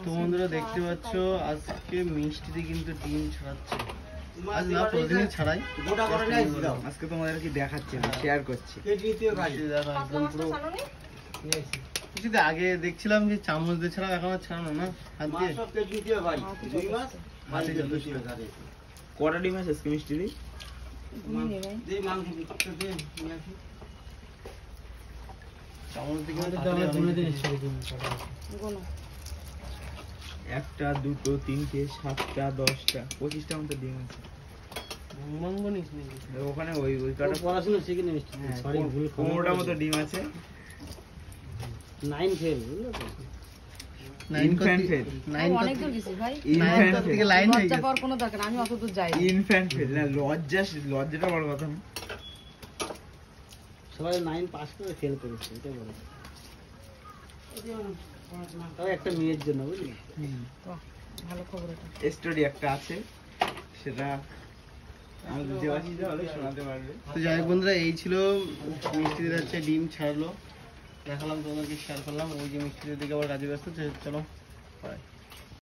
তো বন্ধুরা দেখতে পাচ্ছ আজকে মিষ্টিতে কিন্তু ডিম ছাড়াচ্ছে। আজ না প্রতিদিনই ছাড়াই, আজকে তোমাদেরকে দেখাচ্ছি, শেয়ার করছি। কিছুতে আগে দেখছিলাম যে চামচ দিয়ে ছাড়া, এখন আর ছাড়ানো না হাত দিয়ে। কটা ডিম আছে আজকে মিষ্টি দি? একটা, দুটো, তিনটে, 7টা, 10টা, 25টা মতো ডিম আছে ওখানে। ওই কটা পড়াশোনা শিখে নিয়ে 15টা মতো ডিম আছে। 9 ফেল, বুঝলো তো? 9 ফেল। 9 অনেক দূর গেছিস ভাই। 9 থেকে লাইন হয়ে গেছে। কোনো দরকার আমি অত দূর যাই। ইনফ্যান্ট ফেল না, লজ্জাটা বড় কথা না। সবাই 9 পাস করে ফেল করেছে, এটা বড়। তাও একটা মেয়ের জন্য, বুঝলি? ভালো খবর। এটা স্টোরি একটা আছে, সেটা আমাদের দেওয়াশিস হলে শোনাতে পারবে। তো যাই হোক বন্ধুরা, এই ছিল মিষ্টি দিয়ে যাচ্ছে, ডিম ছাড়লো, দেখালাম তোমাদেরকে, শেয়ার করলাম। ওই যে মিষ্টিদের দিকে আবার কাজে ব্যস্ত, চলো বাই।